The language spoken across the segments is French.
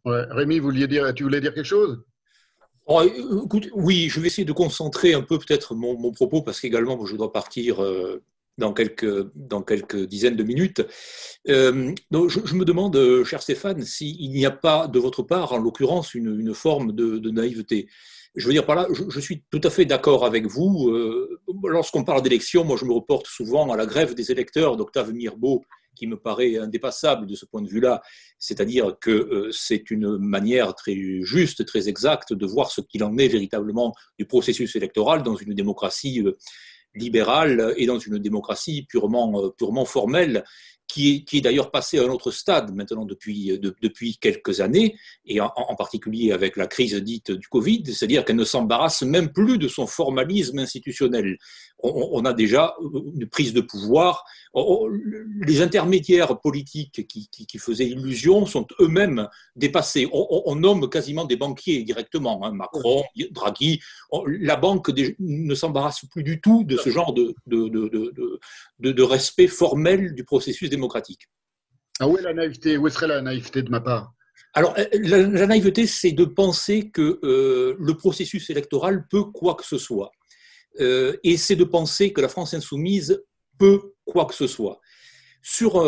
Ouais. Rémi, tu voulais dire quelque chose? Oh, écoute, oui, je vais essayer de concentrer un peu peut-être mon propos parce qu'également moi, je dois partir dans quelques dizaines de minutes. Donc je me demande, cher Stéphane, s'il n'y a pas de votre part, en l'occurrence, une forme de naïveté. Je veux dire par là, je suis tout à fait d'accord avec vous. Lorsqu'on parle d'élection, moi je me reporte souvent à la grève des électeurs d'Octave Mirbeau, qui me paraît indépassable de ce point de vue-là. C'est-à-dire que c'est une manière très juste, très exacte de voir ce qu'il en est véritablement du processus électoral dans une démocratie libérale et dans une démocratie purement formelle, qui est d'ailleurs passée à un autre stade maintenant depuis quelques années, et en particulier avec la crise dite du Covid, c'est-à-dire qu'elle ne s'embarrasse même plus de son formalisme institutionnel. On a déjà une prise de pouvoir. Les intermédiaires politiques qui faisaient illusion sont eux-mêmes dépassés. On nomme quasiment des banquiers directement, hein, Macron, Draghi. La banque ne s'embarrasse plus du tout de ce genre de respect formel du processus démocratique. Ah, où est la naïveté? Où serait la naïveté de ma part? Alors, la naïveté, c'est de penser que le processus électoral peut quoi que ce soit. Et c'est de penser que la France insoumise peut quoi que ce soit. Sur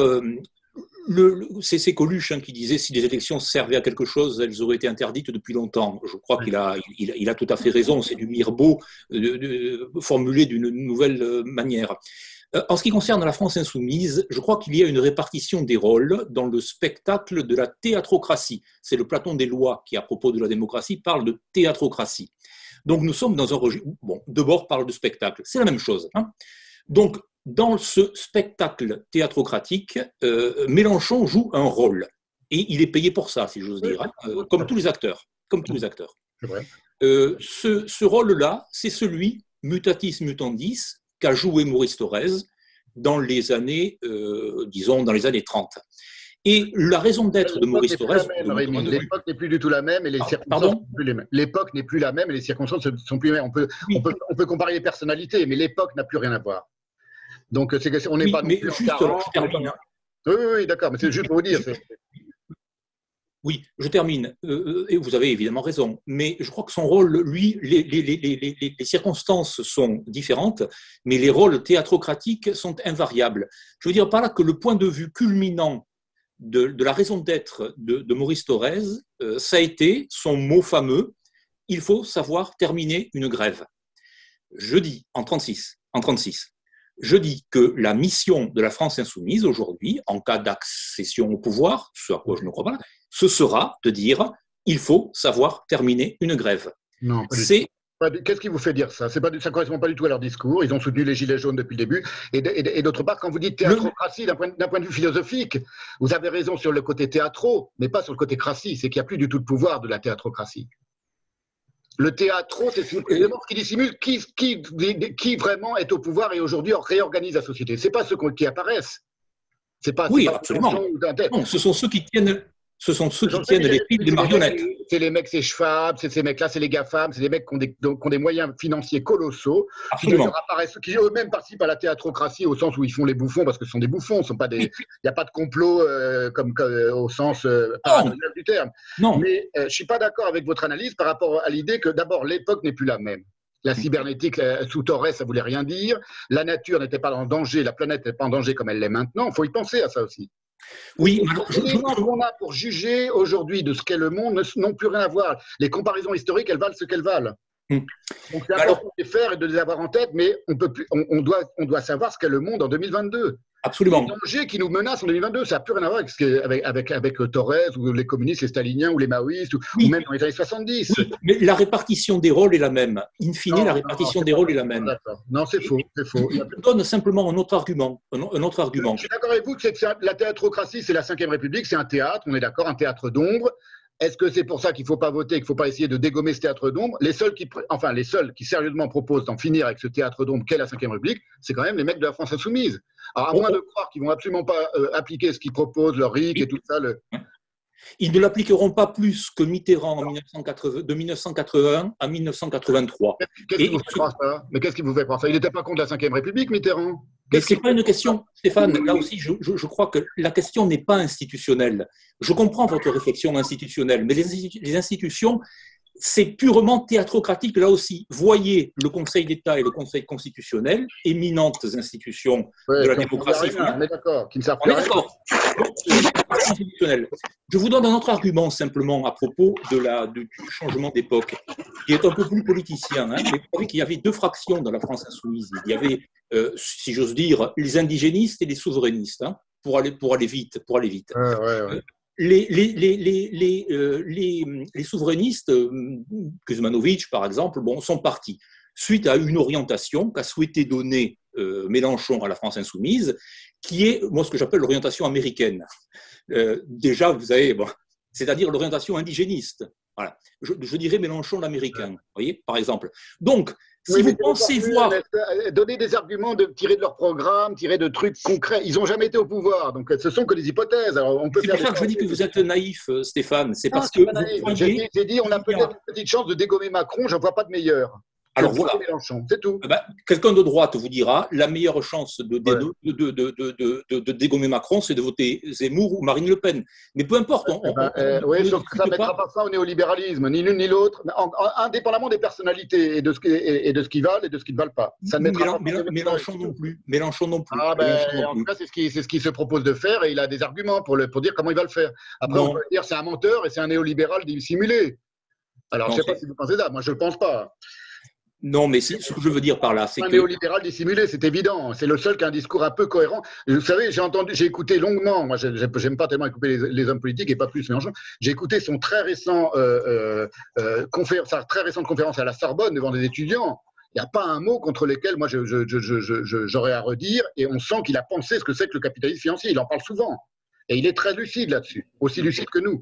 c'est Coluche, hein, qui disait si les élections servaient à quelque chose, elles auraient été interdites depuis longtemps. Je crois qu'il a tout à fait raison. C'est du Mirbeau formulé d'une nouvelle manière. En ce qui concerne la France insoumise, je crois qu'il y a une répartition des rôles dans le spectacle de la théâtrocratie. C'est le Platon des lois qui, à propos de la démocratie, parle de théâtrocratie. Donc nous sommes dans un registre. Bon, Debord parle de spectacle. C'est la même chose, hein. Donc, dans ce spectacle théâtrocratique, Mélenchon joue un rôle. Et il est payé pour ça, si j'ose dire, hein, comme tous les acteurs. Comme tous les acteurs. C'est vrai. Ce rôle-là, c'est celui, mutatis mutandis, qu'a joué Maurice Thorez dans les années, disons, dans les années 30. Et la raison d'être de L'époque Maurice n'est plus la Thorez, même, Rémi. L'époque n'est plus du tout la même et les circonstances pardon. sont plus les mêmes. L'époque n'est plus la même et les circonstances sont plus les mêmes. Oui, On peut comparer les personnalités, mais l'époque n'a plus rien à voir. Donc, on n'est oui, pas non mais plus en juste, alors, 40. je termine, hein. Oui, oui, oui, d'accord, mais c'est juste pour vous dire. Oui, je termine. Et vous avez évidemment raison. Mais je crois que son rôle, lui, les circonstances sont différentes, mais les rôles théâtrocratiques sont invariables. Je veux dire par là que le point de vue culminant de la raison d'être de Maurice Thorez, ça a été son mot fameux, il faut savoir terminer une grève. Je dis en 36, je dis que la mission de la France insoumise aujourd'hui, en cas d'accession au pouvoir, ce à quoi je ne crois pas, ce sera de dire il faut savoir terminer une grève. Non, pas du tout. C'est Qu'est-ce qui vous fait dire ça? Ça ne correspond pas du tout à leur discours. Ils ont soutenu les Gilets jaunes depuis le début. Et d'autre part, quand vous dites le, théâtrocratie, d'un point de vue philosophique, vous avez raison sur le côté théâtro, mais pas sur le côté cratie. C'est qu'il n'y a plus du tout de pouvoir de la théâtrocratie. Le théâtro, c'est précisément ce qui dissimule qui vraiment est au pouvoir et aujourd'hui réorganise la société. Ce n'est pas ceux qui apparaissent. C'est oui, pas absolument. d'un tel. Non, ce sont ceux qui tiennent, ce sont ceux Je qui sais, tiennent les fils des marionnettes. c'est les mecs, c'est Schwab, c'est ces mecs-là, c'est les GAFAM, c'est des mecs qui ont des moyens financiers colossaux, qui d'ailleurs Absolument. apparaissent, qui eux-mêmes participent à la théâtrocratie au sens où ils font les bouffons parce que ce sont des bouffons, il n'y a pas de complot au sens Non, paradoxal du terme. non. Mais je ne suis pas d'accord avec votre analyse par rapport à l'idée que d'abord l'époque n'est plus la même. La cybernétique sous Torres, ça voulait rien dire. La nature n'était pas en danger, la planète n'était pas en danger comme elle l'est maintenant. Il faut y penser à ça aussi. Oui, Les éléments qu'on a pour juger aujourd'hui de ce qu'est le monde n'ont plus rien à voir. Les comparaisons historiques, elles valent ce qu'elles valent. Donc c'est important de les faire et de les avoir en tête, mais on doit savoir ce qu'est le monde en 2022. Les absolument. dangers qui nous menacent en 2022, ça n'a plus rien à voir avec Torres ou les communistes, les staliniens ou les maoïstes ou Oui, même dans les années 70. oui, mais la répartition des rôles est la même. In fine, la Non, non, répartition c'est des pas, rôles est la pas même. d'accord. Non, c'est faux, c'est faux. Je donne simplement un autre argument. Un autre Je argument. suis d'accord avec vous que la théâtrocratie, c'est la Ve République, c'est un théâtre, on est d'accord, un théâtre d'ombre. Est-ce que c'est pour ça qu'il ne faut pas voter, qu'il ne faut pas essayer de dégommer ce théâtre d'ombre? Les seuls qui sérieusement proposent d'en finir avec ce théâtre d'ombre qu'est la Ve République, c'est quand même les mecs de la France insoumise. Alors, à moins de croire qu'ils ne vont absolument pas appliquer ce qu'ils proposent, leur RIC et tout ça. Ils ne l'appliqueront pas plus que Mitterrand de 1981 à 1983. Qu'est-ce qui Et vous fait croire ça? Mais qu'est-ce qui vous fait croire ça? Il n'était pas contre la Ve République, Mitterrand? Mais ce n'est pas une question, Stéphane, là aussi, je crois que la question n'est pas institutionnelle. Je comprends votre réflexion institutionnelle, mais les institutions, c'est purement théatrocratique, là aussi. Voyez le Conseil d'État et le Conseil constitutionnel, éminentes institutions de la démocratie. On est d'accord, qui ne servent on est d'accord. Je vous donne un autre argument simplement à propos du changement d'époque, qui est un peu plus politicien. Mais vous savez qu'il y avait deux fractions dans la France insoumise. Il y avait, si j'ose dire, les indigénistes et les souverainistes, pour aller vite. Les souverainistes, Kuzmanovic par exemple, sont partis suite à une orientation qu'a souhaité donner Mélenchon à la France insoumise, qui est, moi, ce que j'appelle l'orientation américaine. Déjà, vous savez, c'est-à-dire l'orientation indigéniste. Voilà. Je dirais Mélenchon l'américain, vous voyez, par exemple. Donc, si vous pensez voir... Donner des arguments tirés de leur programme, tirés de trucs concrets. Ils n'ont jamais été au pouvoir, donc ce sont que des hypothèses. Alors, c'est pour ça que je dis que vous êtes naïf, Stéphane. C'est parce que vous croyez... J'ai dit, on a peut-être une petite chance de dégommer Macron, j'en vois pas de meilleur. Alors voilà, c'est tout. Quelqu'un de droite vous dira la meilleure chance de dégommer Macron, c'est de voter Zemmour ou Marine Le Pen. Mais peu importe. Oui, sauf que ça ne mettra pas fin au néolibéralisme, ni l'une ni l'autre, indépendamment des personnalités et de ce qu'ils valent et de ce qu'ils ne valent pas. Ça ne mettra Mélenchon non plus. Mélenchon non plus. En tout cas, c'est ce qu'il se propose de faire et il a des arguments pour dire comment il va le faire. Après, on peut dire c'est un menteur et c'est un néolibéral dissimulé. Alors, je ne sais pas si vous pensez ça. Moi, je ne le pense pas. Non, mais ce que je veux dire par là, c'est que... Un néolibéral dissimulé, c'est évident. C'est le seul qui a un discours un peu cohérent. Vous savez, j'ai écouté longuement, moi, j'aime pas tellement écouter les hommes politiques et pas plus Mélenchon. J'ai écouté son sa très récente conférence à la Sorbonne devant des étudiants. Il n'y a pas un mot contre lesquels moi j'aurais à redire, et on sent qu'il a pensé ce que c'est que le capitalisme financier. Il en parle souvent. Et il est très lucide là-dessus, aussi lucide que nous.